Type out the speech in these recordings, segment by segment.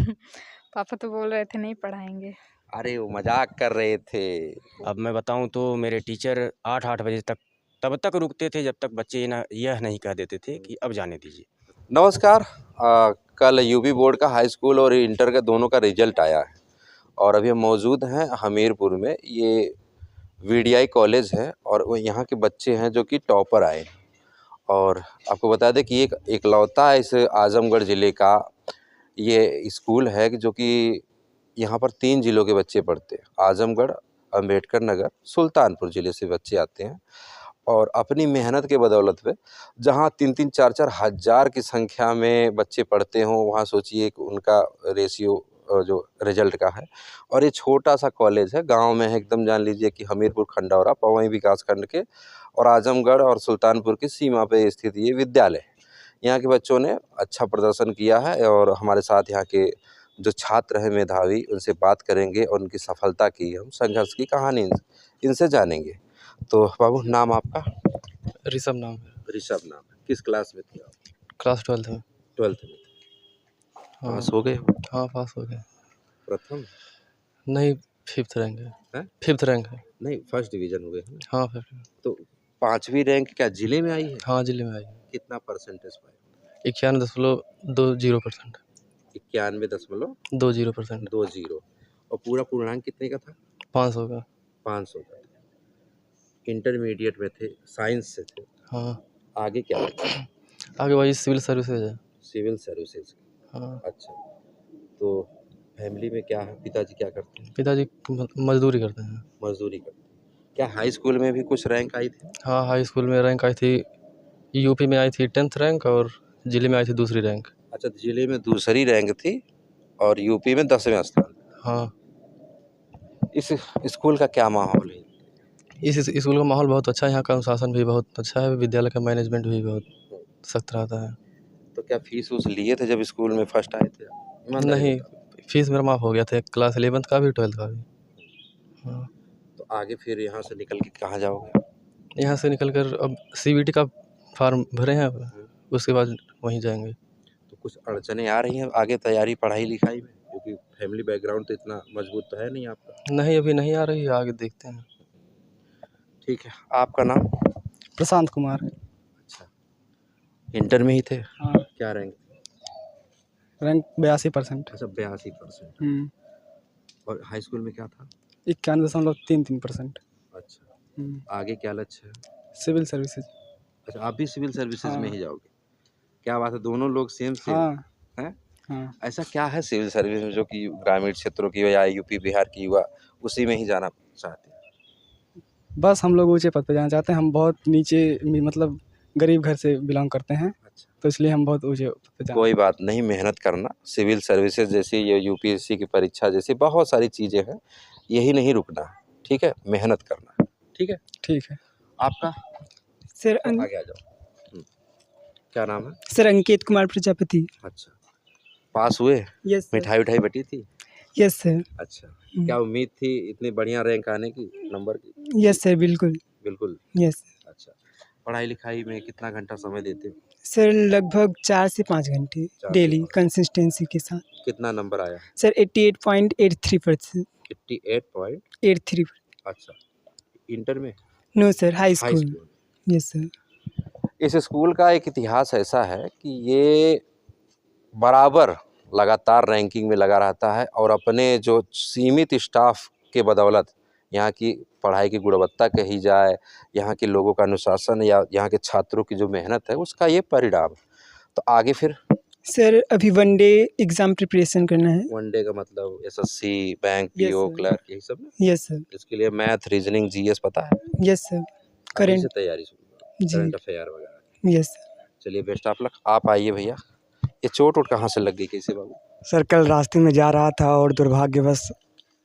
पापा तो बोल रहे थे नहीं पढ़ाएंगे। अरे वो मजाक कर रहे थे। अब मैं बताऊं तो मेरे टीचर 8-8 बजे तक तब तक रुकते थे जब तक बच्चे यह नहीं कह देते थे कि अब जाने दीजिए। नमस्कार। कल यूपी बोर्ड का हाई स्कूल और इंटर का दोनों का रिजल्ट आया है और अभी हम मौजूद हैं हमीरपुर में। ये वीडीआई कॉलेज है और वो यहाँ के बच्चे हैं जो कि टॉपर आए हैं। और आपको बता दें कि एक इकलौता इस आजमगढ़ ज़िले का ये स्कूल है कि जो कि यहाँ पर 3 ज़िलों के बच्चे पढ़ते हैं। आजमगढ़, अम्बेडकर नगर, सुल्तानपुर ज़िले से बच्चे आते हैं और अपनी मेहनत के बदौलत पे जहाँ 3-3, 4-4 हज़ार की संख्या में बच्चे पढ़ते हों, वहाँ सोचिए कि उनका रेशियो जो रिजल्ट का है। और ये छोटा सा कॉलेज है, गांव में है एकदम। जान लीजिए कि हमीरपुर खंडौरा पवई विकास खंड के और आजमगढ़ और सुल्तानपुर की सीमा पे स्थित ये विद्यालय है। यहाँ के बच्चों ने अच्छा प्रदर्शन किया है और हमारे साथ यहाँ के जो छात्र हैं मेधावी, उनसे बात करेंगे और उनकी सफलता की हम संघर्ष की कहानी इनसे जानेंगे। तो बाबू, नाम आपका? ऋषभ नाम है। ऋषभ नाम है। किस क्लास में थे आप? क्लास 12th में। 12th में। हाँ। पास हो गए? हाँ, पास हो गए। प्रथम? नहीं, 5th रैंक है। हैं? 5th रैंक है। नहीं, फर्स्ट डिवीजन हो गए हैं। हाँ, 5th। तो 5वीं रैंक क्या जिले में आई है? हाँ, जिले में आई है। कितना परसेंटेज पाए? 91.20%। 91.20%। 20%। और पूरा पूर्णांक कितने का था? 500 का। 500 का। इंटरमीडिएट में थे, साइंस से थे। हाँ। आगे क्या है? आगे वही सिविल सर्विसेज है। Civil services. हाँ। अच्छा, तो फैमिली में क्या है? पिताजी क्या करते हैं? पिताजी मजदूरी करते हैं। मजदूरी करते हैं। क्या हाई स्कूल में भी कुछ रैंक आई थी? हाँ, हाई स्कूल में रैंक आई थी। यूपी में आई थी 10th रैंक और जिले में आई थी दूसरी रैंक। अच्छा, जिले में दूसरी रैंक थी और यूपी में 10वें स्थान। हाँ। इस स्कूल का क्या माहौल है? इस स्कूल का माहौल बहुत अच्छा है। यहाँ का अनुशासन भी बहुत अच्छा है। विद्यालय का मैनेजमेंट भी बहुत सख्त रहता है। तो क्या फीस उस लिए थे जब स्कूल में फर्स्ट आए थे? नहीं, फीस मेरा माफ़ हो गया था, क्लास 11th का भी 12th का भी। हाँ। तो आगे फिर यहाँ से निकल के कहाँ जाओगे? यहाँ से निकल कर अब CBT का फॉर्म भरे हैं, उसके बाद वहीं जाएंगे। तो कुछ अड़चनें आ रही हैं आगे तैयारी पढ़ाई लिखाई में, क्योंकि फैमिली बैकग्राउंड तो इतना मजबूत तो है नहीं आपका? नहीं, अभी नहीं आ रही है, आगे देखते हैं। ठीक है, आपका नाम? प्रशांत कुमार। अच्छा, इंटर में ही थे? हाँ। क्या रैंक? रैंक 82%। अच्छा, 82%। और हाई स्कूल में क्या था? 91.33%। अच्छा, आगे क्या लक्ष्य है? Civil services. अच्छा, आप भी सिविल सर्विसेज में हाँ। ही जाओगे? क्या बात है, दोनों लोग सेम हाँ। हैं? हाँ। ऐसा क्या है सिविल सर्विस में जो कि ग्रामीण क्षेत्रों की या यूपी बिहार की युवा उसी में ही जाना चाहते हैं? बस हम लोग ऊंचे पद पे जाना चाहते हैं। हम बहुत नीचे मतलब गरीब घर से बिलोंग करते हैं। अच्छा, तो इसलिए हम बहुत ऊंचे पद पे जाना। कोई बात नहीं, मेहनत करना। सिविल सर्विसेज जैसी, ये यूपीएससी की परीक्षा जैसी बहुत सारी चीज़ें हैं, यही नहीं रुकना, ठीक है? मेहनत करना, ठीक है? ठीक है। आपका? सर आगे आ जाओ। क्या नाम है? सर अंकित कुमार प्रजापति। अच्छा, पास हुए? Yes sir. मिठाई उठाई बटी थी? Yes sir. अच्छा, क्या उम्मीद थी इतनी बढ़िया रैंक आने की, नंबर की? यस सर, बिल्कुल। बिल्कुल। यस। अच्छा, पढ़ाई लिखाई में कितना घंटा समय देते हो? सर लगभग 4 से 5 घंटे 4 से डेली 5। कंसिस्टेंसी के साथ। कितना नंबर आया? सर 88.83%। 88.83। अच्छा, इंटर में? No sir, high high school. School. Yes sir. इस स्कूल का एक इतिहास ऐसा है कि ये बराबर लगातार रैंकिंग में लगा रहता है और अपने जो सीमित स्टाफ के बदौलत यहाँ की पढ़ाई की गुणवत्ता कही जाए, यहाँ के लोगों का अनुशासन या यहाँ के छात्रों की जो मेहनत है, उसका ये परिणाम है। तो आगे फिर? सर अभी वनडे एग्ज़ाम प्रिपरेशन करना है। वनडे का मतलब SSC, bank, Yes, PO, sir. Clerk, यही सब ना? Yes sir. इसके लिए मैथ, रीजनिंग, GS पता है? Yes sir. अभी से करंट। तैयारी शुरू, जी। करंट अफेयर वगैरह। Yes sir. चलिए, बेस्ट ऑफ लक। आप आइए भैया। ये चोट वोट कहाँ से लग गई कैसे बाबू? सर कल रास्ते में जा रहा था और दुर्भाग्यवश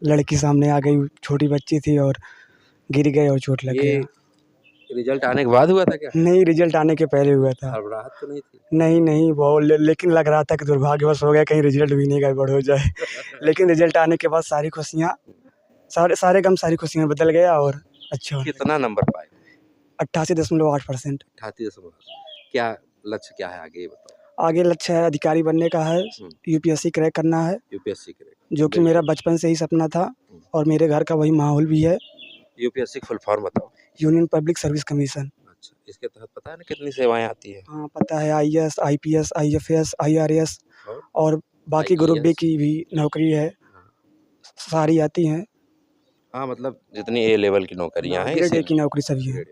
लड़की सामने आ गई। छोटी बच्ची थी और गिर गए और चोट लग ये गया। रिजल्ट आने के बाद हुआ था क्या? नहीं, रिजल्ट आने के पहले हुआ था। घबराहट तो नहीं थी? नहीं वो लेकिन लग रहा था कि दुर्भाग्यवश हो गया, कहीं रिजल्ट भी नहीं गड़बड़ हो जाए। लेकिन रिजल्ट आने के बाद सारी खुशियाँ, सारे गम सारी खुशियाँ बदल गया और अच्छा। कितना नंबर पाए? 88.8%। 88 क्या लक्ष्य क्या है आगे, ये बताओ? आगे लक्ष्य है अधिकारी बनने का है, यूपीएससी क्रैक करना है, यूपीएससी क्रैक, जो कि मेरा बचपन से ही सपना था और मेरे घर का वही माहौल भी है। यूपीएससी फुल फॉर्म बताओ। Union public service commission. अच्छा, इसके तहत पता है ना कितनी सेवाएं आती है? हाँ पता है, आईएएस, आईपीएस, आईएफएस, आईआरएस और बाकी ग्रुप बी IAS? की भी नौकरी है, हाँ। सारी आती हैं। हाँ, मतलब जितनी ए लेवल की नौकरियां हैं ग्रेड इसी ए की नौकरी सभी है।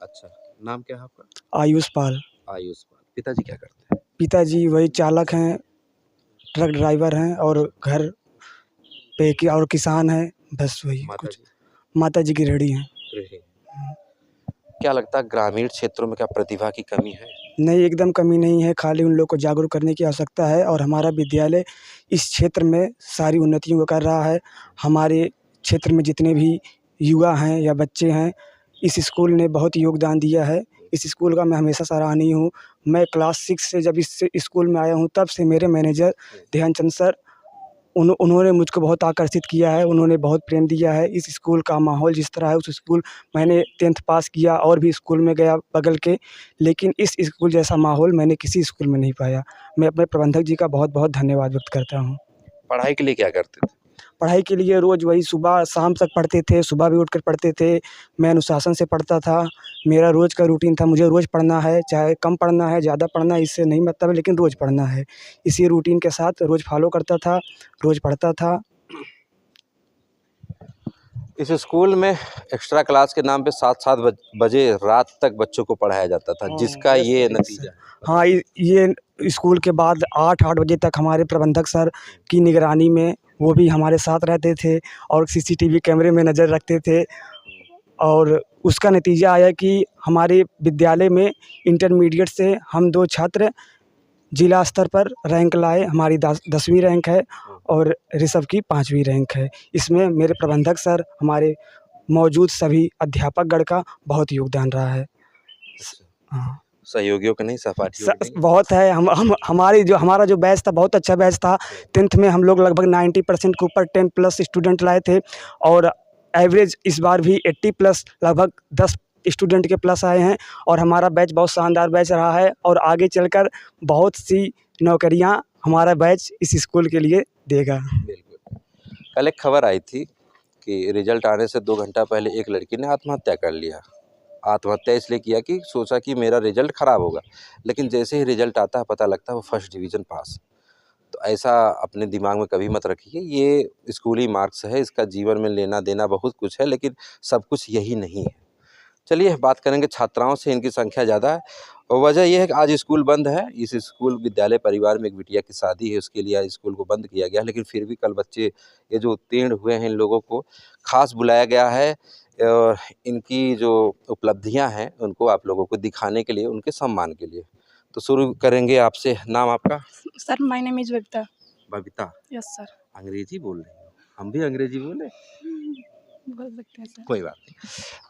अच्छा, नाम क्या है आपका? आयुष पाल। आयुष पाल। पिताजी क्या करते हैं? पिताजी वही चालक हैं, ट्रक ड्राइवर हैं और घर पे की और किसान है, बस वही माता कुछ। जी? माता जी की रेडी हैं। क्या लगता है ग्रामीण क्षेत्रों में क्या प्रतिभा की कमी है? नहीं, एकदम कमी नहीं है, खाली उन लोग को जागरूक करने की आवश्यकता है और हमारा विद्यालय इस क्षेत्र में सारी उन्नतियों को कर रहा है। हमारे क्षेत्र में जितने भी युवा हैं या बच्चे हैं, इस स्कूल ने बहुत योगदान दिया है। इस स्कूल का मैं हमेशा सराहनीय हूँ। मैं क्लास 6 से जब इस स्कूल में आया हूँ, तब से मेरे मैनेजर ध्यानचंद सर उन्होंने मुझको बहुत आकर्षित किया है, उन्होंने बहुत प्रेम दिया है। इस स्कूल का माहौल जिस तरह है, उस स्कूल मैंने 10th पास किया और भी स्कूल में गया बगल के, लेकिन इस स्कूल जैसा माहौल मैंने किसी स्कूल में नहीं पाया। मैं अपने प्रबंधक जी का बहुत-बहुत धन्यवाद व्यक्त करता हूँ। पढ़ाई के लिए क्या करते थे? पढ़ाई के लिए रोज़ वही सुबह शाम तक पढ़ते थे, सुबह भी उठकर पढ़ते थे। मैं अनुशासन से पढ़ता था, मेरा रोज़ का रूटीन था, मुझे रोज़ पढ़ना है, चाहे कम पढ़ना है, ज़्यादा पढ़ना है, इससे नहीं मतलब है, लेकिन रोज़ पढ़ना है। इसी रूटीन के साथ रोज़ फॉलो करता था, रोज़ पढ़ता था। इस स्कूल में एक्स्ट्रा क्लास के नाम पे 7-7 बजे रात तक बच्चों को पढ़ाया जाता था, जिसका ये नतीजा है। हाँ, ये स्कूल के बाद 8-8 बजे तक हमारे प्रबंधक सर की निगरानी में वो भी हमारे साथ रहते थे और सीसीटीवी कैमरे में नज़र रखते थे और उसका नतीजा आया कि हमारे विद्यालय में इंटरमीडिएट से हम 2 छात्र जिला स्तर पर रैंक लाए। हमारी 10वीं रैंक है और ऋषभ की 5वीं रैंक है। इसमें मेरे प्रबंधक सर, हमारे मौजूद सभी अध्यापकगण का बहुत योगदान रहा है। हाँ। सहयोगियों का नहीं, सहपाठियों का नहीं? बहुत है। हमारा जो बैच था बहुत अच्छा बैच था। 10th में हम लोग लगभग 90% के ऊपर 10 प्लस स्टूडेंट लाए थे और एवरेज इस बार भी 80 प्लस लगभग 10 स्टूडेंट के प्लस आए हैं और हमारा बैच बहुत शानदार बैच रहा है और आगे चलकर बहुत सी नौकरियां हमारा बैच इस स्कूल के लिए देगा। बिल्कुल। कल एक खबर आई थी कि रिजल्ट आने से 2 घंटा पहले एक लड़की ने आत्महत्या कर लिया। आत्महत्या इसलिए किया कि सोचा कि मेरा रिजल्ट ख़राब होगा, लेकिन जैसे ही रिजल्ट आता है पता लगता है वो फर्स्ट डिवीज़न पास। तो ऐसा अपने दिमाग में कभी मत रखिए, ये स्कूली मार्क्स है, इसका जीवन में लेना देना बहुत कुछ है, लेकिन सब कुछ यही नहीं है। चलिए बात करेंगे छात्राओं से, इनकी संख्या ज़्यादा है और वजह यह है कि आज स्कूल बंद है। इस स्कूल विद्यालय परिवार में एक बिटिया की शादी है, उसके लिए आज स्कूल को बंद किया गया, लेकिन फिर भी कल बच्चे ये जो उत्तीर्ण हुए हैं इन लोगों को खास बुलाया गया है और इनकी जो उपलब्धियां हैं उनको आप लोगों को दिखाने के लिए, उनके सम्मान के लिए। तो शुरू करेंगे आपसे। नाम आपका? Sir my name is Babita. Babita. Yes sir. अंग्रेजी बोल रही हो? हम भी अंग्रेजी बोले? बोल सकते हैं सर। कोई बात नहीं।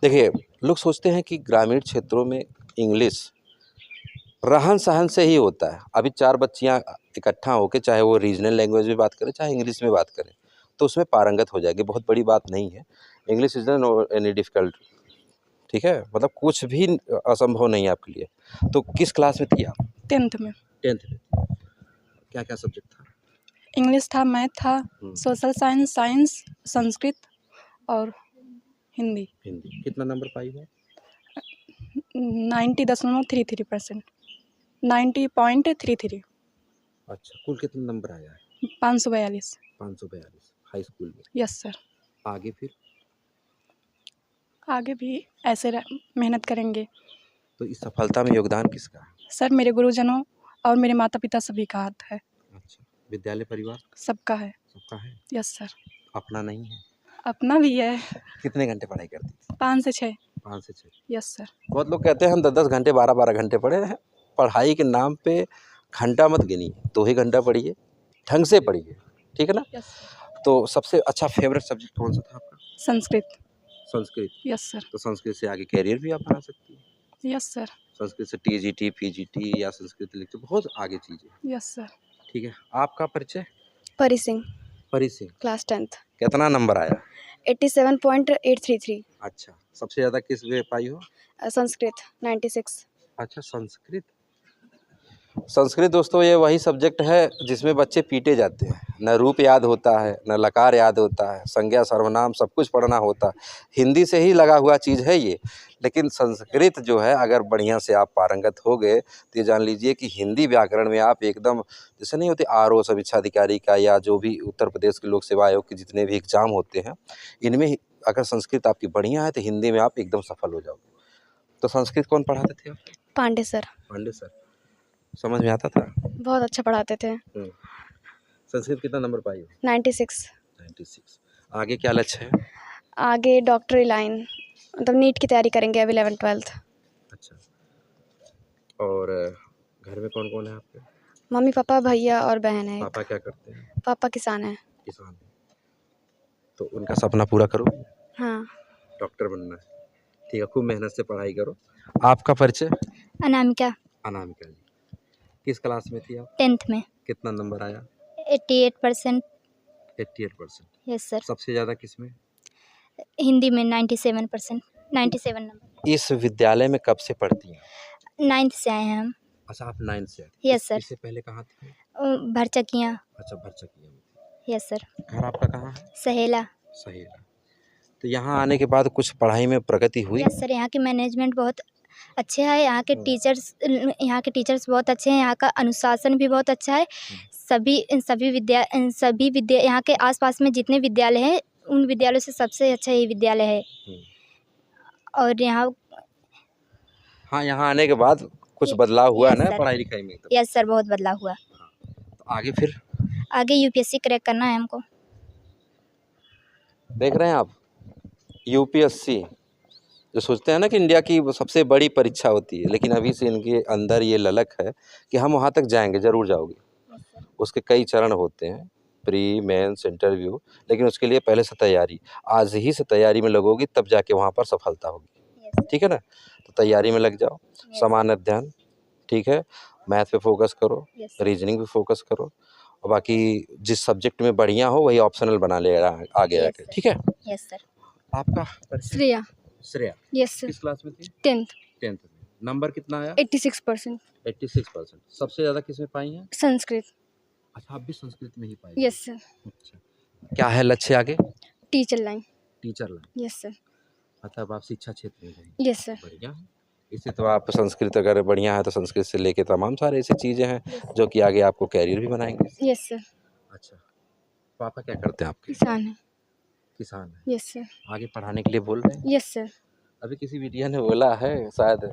देखिए, लोग सोचते हैं कि ग्रामीण क्षेत्रों में इंग्लिश रहन सहन से ही होता है। अभी 4 बच्चियाँ इकट्ठा होकर चाहे वो रीजनल लैंग्वेज में बात करें चाहे इंग्लिश में बात करें तो उसमें पारंगत हो जाएगी, बहुत बड़ी बात नहीं है। English is not any difficult, ठीक है, मतलब कुछ भी असंभव नहीं है आपके लिए। तो किस क्लास में थी आप? 10th में 10th में। क्या क्या सब्जेक्ट था? इंग्लिश था, मैथ था, सोशल साइंस, साइंस, संस्कृत और हिंदी। हिंदी। कितना नंबर पाई हो? 90.33%। 90.33। अच्छा, कुल कितना नंबर आया है? 542। 542 हाई स्कूल में। Yes sir. आगे फिर? आगे भी ऐसे मेहनत करेंगे। तो इस सफलता में योगदान किसका है? सर मेरे गुरुजनों और मेरे माता पिता सभी का हाथ है। अच्छा, विद्यालय परिवार सबका है। सबका है? Yes sir. अपना नहीं है? अपना भी है। कितने घंटे पढ़ाई करती थी? 5 से 6। 5 से 6। Yes sir. बहुत लोग कहते हैं हम 10-10 घंटे 12-12 घंटे पढ़े हैं। पढ़ाई के नाम पे घंटा मत गिनिए, 2 ही घंटा पढ़िए, ढंग से पढ़िए, ठीक है ना? Yes sir. तो सबसे अच्छा फेवरेट सब्जेक्ट कौन सा था आपका? संस्कृत। संस्कृत। Yes sir. तो संस्कृत से आगे कैरियर भी आप बना सकती हैं। Yes sir. संस्कृत से टीजीटी, पीजीटी या संस्कृत लिखते बहुत आगे चीज़ें। Yes sir. ठीक है, आपका परिचय? परी सिंह, परी सिंह। Class 10th। कितना नंबर आया? 87.833। अच्छा, सबसे ज़्यादा किस में पाई हो? संस्कृत 96। अच्छा, संस्कृत। संस्कृत दोस्तों ये वही सब्जेक्ट है जिसमें बच्चे पीटे जाते हैं। न रूप याद होता है, न लकार याद होता है, संज्ञा सर्वनाम सब कुछ पढ़ना होता है। हिंदी से ही लगा हुआ चीज़ है ये, लेकिन संस्कृत जो है अगर बढ़िया से आप पारंगत हो गए तो ये जान लीजिए कि हिंदी व्याकरण में आप एकदम, जैसे नहीं होती आरओ समीक्षा अधिकारी का या जो भी उत्तर प्रदेश के लोक सेवा आयोग के जितने भी एग्जाम होते हैं, इनमें अगर संस्कृत आपकी बढ़िया है तो हिंदी में आप एकदम सफल हो जाओगे। तो संस्कृत कौन पढ़ाते थे आप? पांडे सर। पांडे सर। समझ में आता था? बहुत अच्छा पढ़ाते थे। संस्कृत कितना नंबर पाई हो? 96। 96। आगे क्या लक्ष्य है? आगे डॉक्टरी लाइन, मतलब नीट की तैयारी करेंगे अब 11th 12th। अच्छा। और घर में कौन कौन है आपके? मम्मी पापा भैया और बहन है एक। पापा क्या करते हैं? पापा किसान है। किसान। तो उनका सपना पूरा करो, हाँ। डॉक्टर बनना है। ठीक है, खूब मेहनत से पढ़ाई करो। आपका परिचय? अनामिका। अनामिका जी। किस क्लास में थी आप? 10th में। कितना नंबर आया? 88%। 88%। Yes sir. सबसे ज़्यादा किस में? हिंदी में 97%। 97 नंबर। इस विद्यालय में कब से पढ़ती हैं? 9th से आए हैं हम। अच्छा, आप 9th से? Yes sir. इससे पहले कहाँ थे? भरचकियाँ। अच्छा, भरचकिया में। Yes sir. घर आपका कहाँ है? सहेला। सहेला। तो यहाँ आने के बाद कुछ पढ़ाई में प्रगति हुई? यस सर, यहाँ के मैनेजमेंट बहुत अच्छे है, यहाँ के टीचर्स बहुत अच्छे हैं, यहाँ का अनुशासन भी बहुत अच्छा है। सभी विद्या यहाँ के आसपास में जितने विद्यालय हैं उन विद्यालयों से सबसे अच्छा ये विद्यालय है। और यहाँ हाँ, यहाँ आने के बाद कुछ बदलाव हुआ यस ना सर। पढ़ाई लिखाई में? यस सर, बहुत बदलाव हुआ। तो आगे फिर आगे यूपीएससी क्रैक करना है हमको। देख रहे हैं आप, यूपीएससी जो सोचते हैं ना कि इंडिया की वो सबसे बड़ी परीक्षा होती है, लेकिन अभी से इनके अंदर ये ललक है कि हम वहाँ तक जाएंगे, ज़रूर जाओगे। उसके कई चरण होते हैं, प्री मेंस इंटरव्यू, लेकिन उसके लिए पहले से तैयारी, आज ही से तैयारी में लगोगी तब जाके वहाँ पर सफलता होगी। ठीक है ना? तो तैयारी में लग जाओ, समान अध्ययन, ठीक है, मैथ पे फोकस करो, रीजनिंग पे फोकस करो, और बाकी जिस सब्जेक्ट में बढ़िया हो वही ऑप्शनल बना ले आगे आके। ठीक है? Yes sir. आपका? श्रेया। श्रेया। Yes sir. किस क्लास में थी? 10th। 10th में। नंबर कितना आया? 86%। 86%। सबसे ज़्यादा किस में पाई हैं? संस्कृत। अच्छा, आप भी संस्कृत में ही पाई? Yes sir. अच्छा, क्या है लक्ष्य आगे? Teacher line. Teacher line. Yes sir. मतलब आप शिक्षा क्षेत्र में जाएंगे? Yes sir. बढ़िया है। इससे तो आप संस्कृत अगर बढ़िया है तो संस्कृत से लेके तमाम सारे ऐसी चीज़ें हैं जो कि आगे आपको कैरियर भी बनाएंगे। Yes sir. अच्छा, पापा क्या करते हैं आपके? किसान है। किसान है। Yes sir. आगे पढ़ाने के लिए बोल रहे हैं? Yes sir. अभी किसी वीडियो ने बोला है, शायद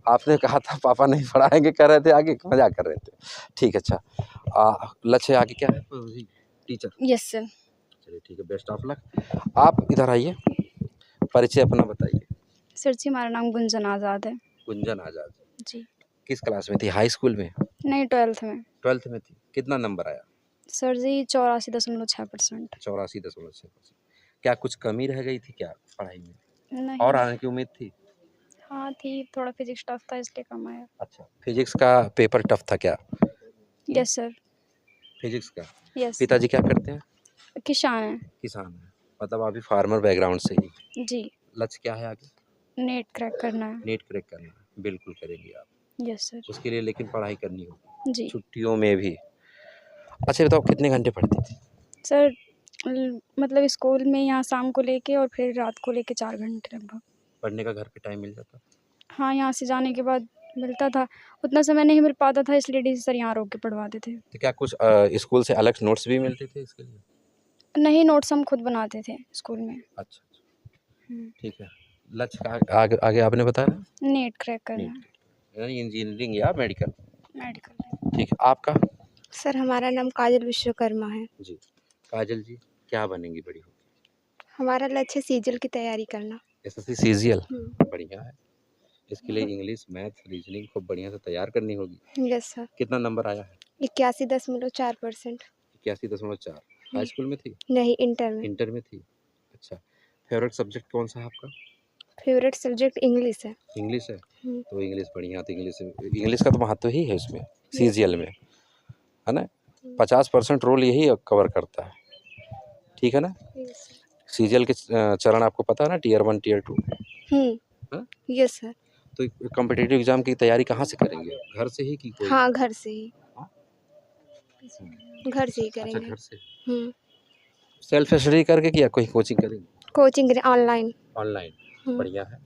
आपने कहा था पापा नहीं पढ़ाएंगे, कर रहे थे, आगे मजाक कर रहे थे। ठीक है, अच्छा, लक्ष्य आगे क्या है? टीचर। Yes sir. चलिए ठीक है, बेस्ट ऑफ लक। आप इधर आइए, परिचय अपना बताइए। सर जी हमारा नाम गुंजन आज़ाद है। गुंजन आज़ाद जी। किस क्लास में थी? हाई स्कूल में? नहीं 12th में। 12th में थी। कितना नंबर आया? सर जी 84.6%। 84.6%। क्या कुछ कमी रह गई थी क्या पढ़ाई में? नहीं। और आने की उम्मीद थी? हाँ थी, थोड़ा फिजिक्स टफ था इसलिए कम आया। अच्छा, फिजिक्स का पेपर टफ था क्या? Yes sir. फिजिक्स का। यस। पिताजी क्या करते हैं? किसान है। किसान है। मतलब अभी फार्मर बैकग्राउंड से ही। जी। लक्ष्य क्या है आगे? नेट क्रैक करना है। नेट क्रैक करना है, बिल्कुल करेंगे आप। Yes sir. उसके लिए लेकिन पढ़ाई करनी होगी जी। छुट्टियों में भी। अच्छा बताओ, कितने घंटे पढ़ती थी? सर मतलब स्कूल में यहाँ शाम को लेके और फिर रात को लेके 4 घंटे लगभग। पढ़ने का घर पे टाइम मिल जाता? हाँ, यहाँ से जाने के बाद मिलता था, उतना समय नहीं मिल पाता था, इसलिए डीसी सर यहाँ रोक के पढ़वाते थे। तो क्या कुछ स्कूल से अलग नोट्स भी मिलते थे इसके लिए? नहीं, नोट्स हम खुद बनाते थे स्कूल में। अच्छा, ठीक है। लक्ष्य आगे आगे आपने बताया? नेट क्रैक करना है। यानी इंजीनियरिंग या मेडिकल? मेडिकल। ठीक है, आपका? सर हमारा नाम काजल विश्वकर्मा है। जी। काजल जी क्या बनेंगी बड़ी होकर? हमारा लक्ष्य सीजल की तैयारी करना। SSC CGL? बढ़िया है। इसके लिए इंग्लिश, मैथ, रीजनिंग खूब बढ़िया से तैयार करनी होगी। Yes sir. कितना नंबर आया है? 81.4%। 81.4। हाई स्कूल में थी? नहीं, इंटर में। इंटर में थी। अच्छा, फेवरेट सब्जेक्ट कौन सा है आपका? फेवरेट सब्जेक्ट इंग्लिश है। इंग्लिश है। तो इंग्लिश बढ़िया, तो इंग्लिश का तो महत्व ही है इसमें, सीजीएल में, है ना? 50% रोल यही कवर करता है। ठीक है ना? सीजीएल के चरण आपको पता है ना, टियर 1 टियर 2? Yes sir. तो कॉम्पिटिटिव एग्ज़ाम की तैयारी कहाँ से करेंगे? घर से ही कि कोई? हाँ, घर से ही। हाँ? घर से ही अच्छा, करेंगे। घर से। हुँ, सेल्फ स्टडी करके कि या कोई कोचिंग करेंगे? कोचिंग करें ऑनलाइन। ऑनलाइन, हुँ, बढ़िया है।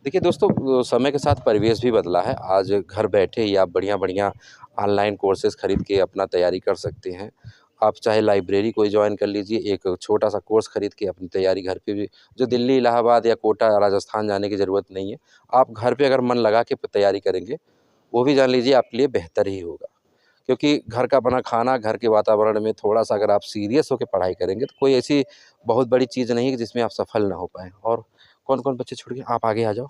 देखिए दोस्तों, समय के साथ परिवेश भी बदला है। आज घर बैठे ही आप बढ़िया-बढ़िया ऑनलाइन कोर्सेज़ खरीद के अपना तैयारी कर सकते हैं। आप चाहे लाइब्रेरी कोई जॉइन कर लीजिए, एक छोटा-सा कोर्स खरीद के अपनी तैयारी घर पे भी, जो दिल्ली, इलाहाबाद या कोटा, राजस्थान जाने की ज़रूरत नहीं है। आप घर पे अगर मन लगा के तैयारी करेंगे, वो भी जान लीजिए आपके लिए बेहतर ही होगा। क्योंकि घर का बना खाना, घर के वातावरण में थोड़ा-सा अगर आप सीरियस होके पढ़ाई करेंगे, तो कोई ऐसी बहुत बड़ी चीज़ नहीं है जिसमें आप सफल ना हो पाएँ। और कौन-कौन बच्चे छूट गए? आप आगे आ जाओ।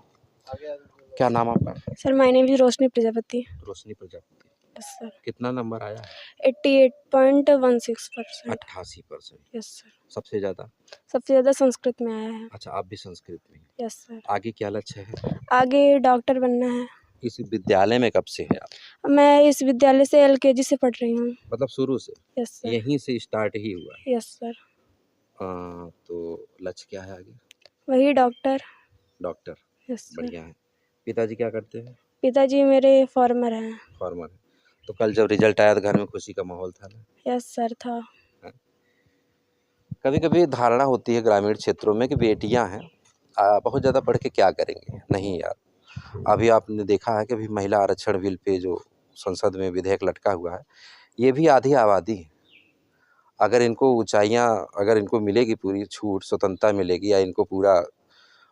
क्या नाम आपका? Sir my name is Roshni Prajapati. Roshni Prajapati. Yes sir. कितना नंबर आया है? 88.16%। 88%। Yes sir. सबसे ज़्यादा? सबसे ज़्यादा संस्कृत में आया है। अच्छा, आप भी संस्कृत में हैं। Yes sir. आगे क्या लक्ष्य है? आगे डॉक्टर बनना है। इस विद्यालय में कब से हैं आप? मैं इस विद्यालय से एलकेजी से पढ़ रही हूँ। मतलब शुरू से? Yes sir. यहीं से स्टार्ट ही हुआ है? Yes sir. तो लक्ष्य क्या है आगे? वही डॉक्टर। Doctor, yes sir. बढ़िया है। पिताजी क्या करते हैं? पिताजी मेरे फार्मर हैं। फार्मर हैं। तो कल जब रिजल्ट आया तो घर में खुशी का माहौल था ना? यस सर था। कभी-कभी धारणा होती है ग्रामीण क्षेत्रों में कि बेटियां हैं, बहुत ज़्यादा पढ़ के क्या करेंगे? नहीं यार, अभी आपने देखा है कि अभी महिला आरक्षण बिल पे जो संसद में विधेयक लटका हुआ है, ये भी आधी आबादी है। अगर इनको ऊँचाइयाँ, अगर इनको मिलेगी पूरी छूट, स्वतंत्रता मिलेगी या इनको पूरा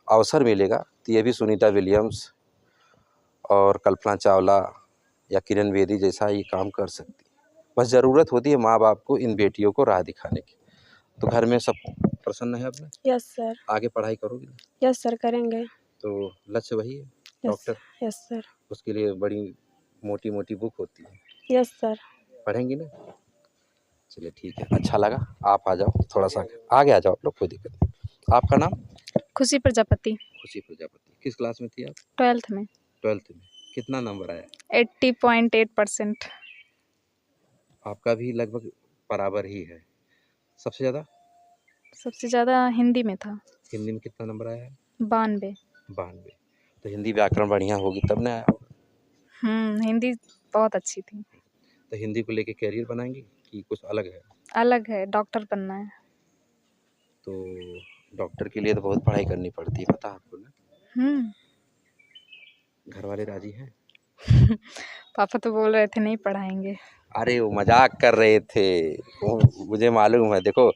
अवसर मिलेगा, तो ये भी सुनीता विलियम्स और कल्पना चावला या किरण बेदी जैसा ये काम कर सकती है। बस ज़रूरत होती है माँ-बाप को इन बेटियों को राह दिखाने की। तो घर में सब प्रसन्न है अपने? Yes sir. आगे पढ़ाई करोगी? यस सर करेंगे। तो लक्ष्य वही है, यस। डॉक्टर? Yes sir. उसके लिए बड़ी मोटी-मोटी बुक होती है, यस सर। पढ़ेंगी ना? चलिए ठीक है, अच्छा लगा। आप आ जाओ, थोड़ा-सा आगे आ जाओ आप लोग, कोई दिक्कत नहीं। आपका नाम? खुशी प्रजापति। खुशी प्रजापति। किस क्लास में थी आप? 12th में। 12th में। कितना नंबर आया? 80.8%। आपका भी लगभग बराबर ही है। सबसे ज़्यादा? सबसे ज़्यादा हिंदी में था। हिंदी में कितना नंबर आया है? 92। 92। तो हिंदी व्याकरण बढ़िया होगी तब ना आया होगा। हिंदी बहुत अच्छी थी। तो हिंदी को लेके करियर बनाएंगी कि कुछ अलग है? अलग है, डॉक्टर बनना है। तो डॉक्टर के लिए तो बहुत पढ़ाई करनी पड़ती है, पता है आपको ना? हम्म घर वाले राजी हैं? पापा तो बोल रहे थे नहीं पढ़ाएंगे। अरे वो मजाक कर रहे थे, वो मुझे मालूम है। देखो,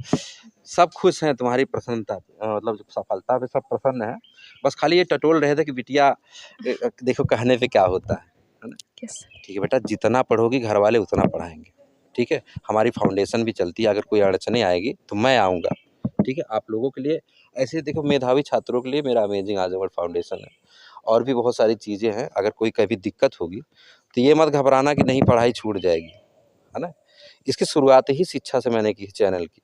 सब खुश हैं तुम्हारी प्रसन्नता पे, मतलब जो सफलता पे सब प्रसन्न हैं। बस खाली ये टटोल रहे थे कि बिटिया देखो कहने पे क्या होता है ना? यस। ठीक है बेटा, जितना पढ़ोगी घर वाले उतना पढ़ाएंगे, ठीक है? हमारी फाउंडेशन भी चलती है, अगर कोई अड़चने आएगी तो मैं आऊँगा, ठीक है? आप लोगों के लिए ऐसे देखो, मेधावी छात्रों के लिए मेरा अमेजिंग आजमगढ़ फाउंडेशन है, और भी बहुत सारी चीज़ें हैं। अगर कोई कभी दिक्कत होगी तो ये मत घबराना कि नहीं पढ़ाई छूट जाएगी, है ना? इसकी शुरुआत ही शिक्षा से मैंने की चैनल की,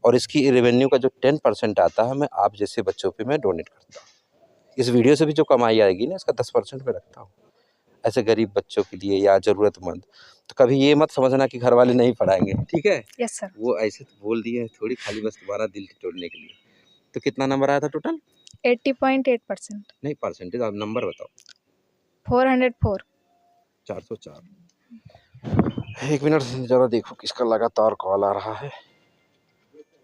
और इसकी रेवेन्यू का जो 10% आता है, मैं आप जैसे बच्चों पे मैं डोनेट करता हूँ। इस वीडियो से भी जो कमाई आएगी ना, इसका 10% मैं रखता हूँ ऐसे गरीब बच्चों के लिए या ज़रूरतमंद। तो कभी ये मत समझना कि घर वाले नहीं पढ़ाएंगे, ठीक है? Yes sir. वो ऐसे तो बोल दिए हैं थोड़ी, खाली बस तुम्हारा दिल तोड़ने के लिए। तो कितना नंबर आया था टोटल? 80.8%। नहीं, परसेंटेज, आप नंबर बताओ। 404। 404। एक मिनट ज़रा देखो किसका लगातार कॉल आ रहा है।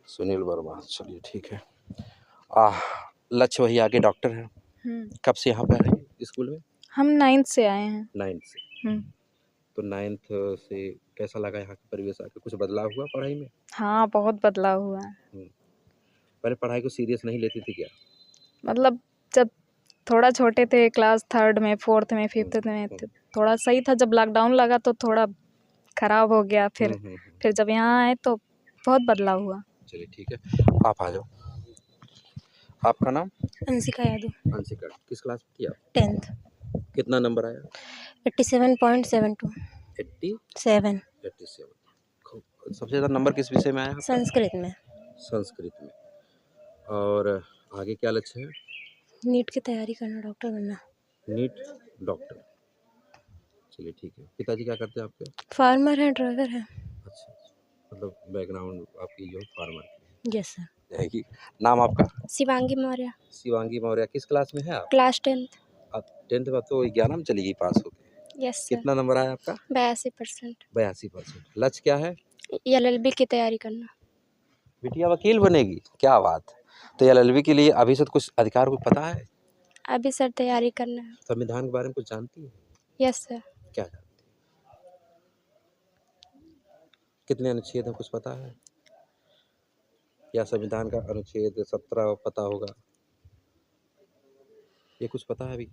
सुनील वर्मा, चलिए ठीक है। लक्ष्य वही आगे डॉक्टर है। कब से यहाँ पे आए हैं स्कूल में? हम 9th से आए हैं। 9th से। हम्म तो 9th से कैसा लगा यहाँ का परिवेश आके? कुछ बदलाव हुआ पढ़ाई में? हाँ, बहुत बदलाव हुआ है। पहले पढ़ाई को सीरियस नहीं लेती थी क्या? मतलब जब थोड़ा छोटे थे, क्लास 3rd में, 4th में, 5th में, तो थोड़ा सही था। जब लॉकडाउन लगा तो थोड़ा खराब हो गया। फिर जब यहाँ आए तो बहुत बदलाव हुआ। चलिए ठीक है, आप आ जाओ। आपका नाम? अंशिका यादव। अंशिका, किस क्लास में थी आप? 10th। कितना नंबर आया? 87.72। 87। खूब। सबसे ज़्यादा नंबर किस विषय में आया आपका? संस्कृत में। संस्कृत में। और आगे क्या लक्ष्य है? नीट की तैयारी करना, डॉक्टर बनना। नीट डॉक्टर, चलिए ठीक है। पिताजी क्या करते हैं आपके? फार्मर है, ड्राइवर है। अच्छा, मतलब बैकग्राउंड आपकी जो फार्मर की यस सर। है। नाम आपका? शिवांगी मौर्य। शिवांगी मौर्य, किस क्लास में है आप? Class 10th। आप 10th में तो 11 में चली गई पास होके। Yes sir. कितना नंबर आया आपका? 82%। 82%। लक्ष्य क्या है? LLB की तैयारी करना। बिटिया वकील बनेगी, क्या बात है। तो LLB के लिए अभी से तो कुछ अधिकार को पता है? अभी सर तैयारी करना है। संविधान के बारे में कुछ जानती है? Yes sir. क्या जानती है? कितने अनुच्छेद हैं कुछ पता है? या संविधान का अनुच्छेद 17 पता होगा? ये कुछ पता है अभी?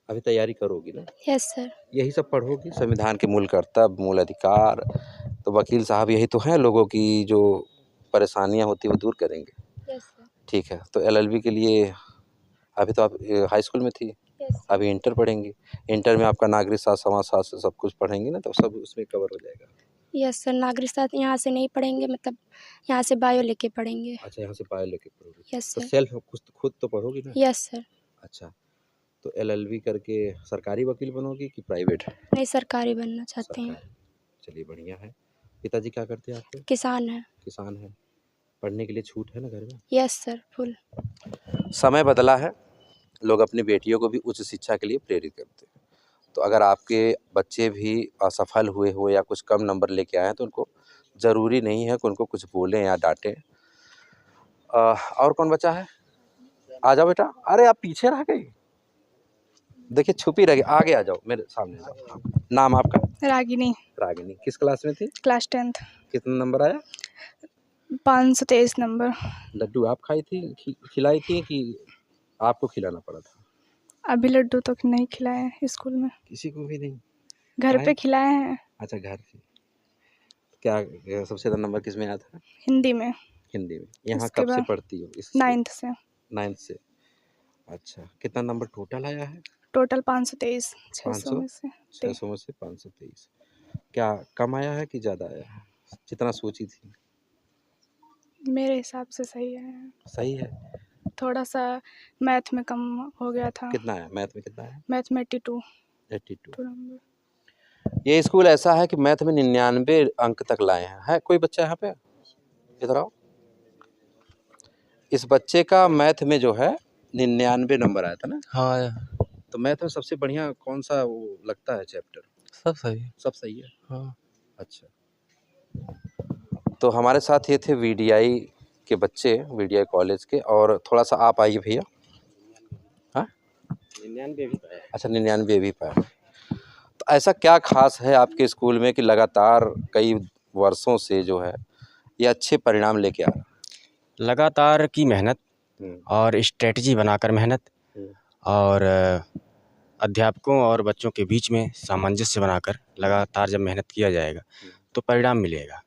अभी तैयारी करोगी ना? Yes sir. यही सब पढ़ोगी, संविधान के मूल कर्तव्य, मूल अधिकार। तो वकील साहब यही तो हैं, लोगों की जो परेशानियां होती है वो दूर करेंगे। Yes sir. ठीक है, तो LLB के लिए अभी तो आप हाई स्कूल में थी, यस। अभी इंटर पढ़ेंगी। इंटर में आपका नागरिक शास्त्र, समाजशास्त्र सब कुछ पढ़ेंगे ना, तो सब उसमें कवर हो जाएगा। Yes sir. नागरिक शास्त्र यहाँ से नहीं पढ़ेंगे, मतलब यहाँ से बायो लेके पढ़ेंगे। अच्छा, यहाँ से बायो लेके पढ़ोगी। यस तो सर। सेल्फ खुद तो पढ़ोगी ना? Yes sir. अच्छा, तो LLB करके सरकारी वकील बनोगी कि प्राइवेट? नहीं, सरकारी बनना चाहते हैं। सरकारी। चलिए बढ़िया है। पिताजी क्या करते हैं आपके? किसान है। किसान है। पढ़ने के लिए छूट है ना घर में? Yes sir, full. समय बदला है, लोग अपनी बेटियों को भी उच्च शिक्षा के लिए प्रेरित करते हैं। तो अगर आपके बच्चे भी असफल हुए हो या कुछ कम नंबर लेके आए हैं, तो उनको ज़रूरी नहीं है कि उनको कुछ बोलें या डांटें। और कौन बचा है? आ जाओ बेटा। अरे आप पीछे रह गई, देखिए छुपी रह गई, आगे आ जाओ, मेरे सामने आ जाओ। हाँ। नाम आपका? रागिनी। रागिनी। किस क्लास में थी? Class 10th। कितना नंबर आया? 523 नंबर। लड्डू आप खाई थी, खिलाई थी कि आपको खिलाना पड़ा था? अभी लड्डू तो नहीं खिलाए हैं स्कूल में, किसी को भी नहीं? घर खाए? पे खिलाए हैं। अच्छा, घर से। क्या सबसे ज़्यादा नंबर किस में आया था? हिंदी में। हिंदी में। यहाँ उसके कब से बाद पढ़ती हो? 9th से। 9th से। अच्छा, कितना नंबर टोटल आया है? टोटल 523, 600 500? में से 600 में से 523। क्या कम आया है कि ज़्यादा आया है, जितना सोची थी? मेरे हिसाब से सही है। सही है। थोड़ा सा मैथ में कम हो गया था। कितना है मैथ में? कितना है? मैथ में 82 82। नंबर। ये स्कूल ऐसा है कि मैथ में 99 अंक तक लाए हैं। है कोई बच्चा यहाँ पे? इधर आओ। इस बच्चे का मैथ में जो है 99 नंबर आया था ना? हाँ, तो मैथ में सबसे बढ़िया कौन सा वो लगता है चैप्टर? सब सही है। सब सही है। हाँ। अच्छा, तो हमारे साथ ये थे VDI के बच्चे, VDI कॉलेज के। और थोड़ा सा आप आइए भैया। हाँ, 99 भी पाया। अच्छा, 99 भी पाया। तो ऐसा क्या खास है आपके स्कूल में कि लगातार कई वर्षों से जो है ये अच्छे परिणाम लेके आ रहा है? लगातार की मेहनत और स्ट्रेटजी बनाकर मेहनत और अध्यापकों और बच्चों के बीच में सामंजस्य बनाकर लगातार जब मेहनत किया जाएगा तो परिणाम मिलेगा।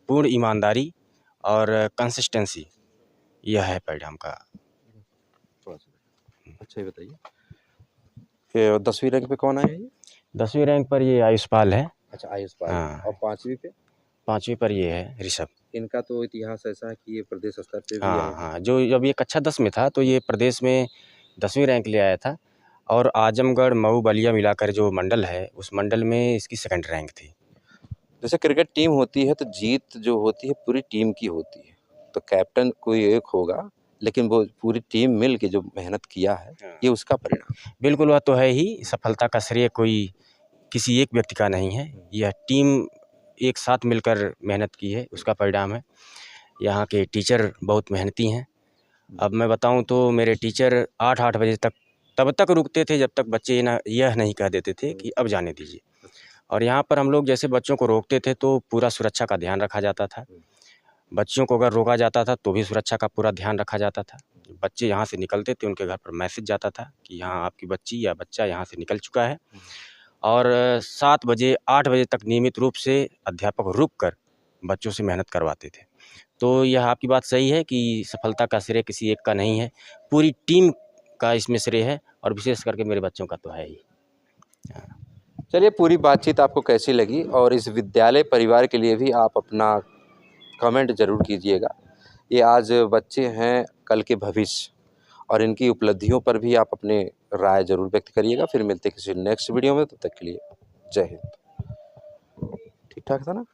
पूर्ण ईमानदारी और कंसिस्टेंसी, यह है परिणाम का। अच्छा, ये बताइए 10वीं रैंक पे कौन आया ये? 10वीं रैंक पर ये आयुषपाल है। अच्छा, आयुषपाल। हाँ। और 5वीं पे? 5वीं पर ये है ऋषभ। इनका तो इतिहास ऐसा है कि ये प्रदेश स्तर पे भी हाँ आए हैं। हाँ, जो जब ये कक्षा 10 में था तो ये प्रदेश में 10वीं रैंक ले आया था। और आजमगढ़, मऊ, बलिया मिलाकर जो मंडल है उस मंडल में इसकी 2nd रैंक थी। जैसे क्रिकेट टीम होती है तो जीत जो होती है पूरी टीम की होती है। तो कैप्टन कोई एक होगा, लेकिन वो पूरी टीम मिल के जो मेहनत किया है ये उसका परिणाम। बिल्कुल, वह तो है ही। सफलता का श्रेय कोई किसी एक व्यक्ति का नहीं है, यह टीम एक साथ मिलकर मेहनत की है, उसका परिणाम है। यहाँ के टीचर बहुत मेहनती हैं। अब मैं बताऊं तो मेरे टीचर 8-8 बजे तक तब तक रुकते थे जब तक बच्चे यह नहीं कह देते थे कि अब जाने दीजिए। और यहाँ पर हम लोग जैसे बच्चों को रोकते थे तो पूरा सुरक्षा का ध्यान रखा जाता था। बच्चों को अगर रोका जाता था तो भी सुरक्षा का पूरा ध्यान रखा जाता था। बच्चे यहाँ से निकलते थे उनके घर पर मैसेज जाता था कि यहाँ आपकी बच्ची या बच्चा यहाँ से निकल चुका है। और 7 बजे 8 बजे तक नियमित रूप से अध्यापक रुक कर बच्चों से मेहनत करवाते थे। तो यह आपकी बात सही है कि सफलता का श्रेय किसी एक का नहीं है, पूरी टीम का इसमें श्रेय है और विशेष करके मेरे बच्चों का तो है ही। चलिए, पूरी बातचीत आपको कैसी लगी और इस विद्यालय परिवार के लिए भी आप अपना कमेंट ज़रूर कीजिएगा। ये आज बच्चे हैं कल के भविष्य, और इनकी उपलब्धियों पर भी आप अपने राय ज़रूर व्यक्त करिएगा। फिर मिलते किसी नेक्स्ट वीडियो में, तब तक के लिए जय हिंद। ठीक ठाक था ना?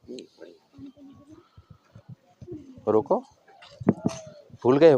रोको, भूल गए हो?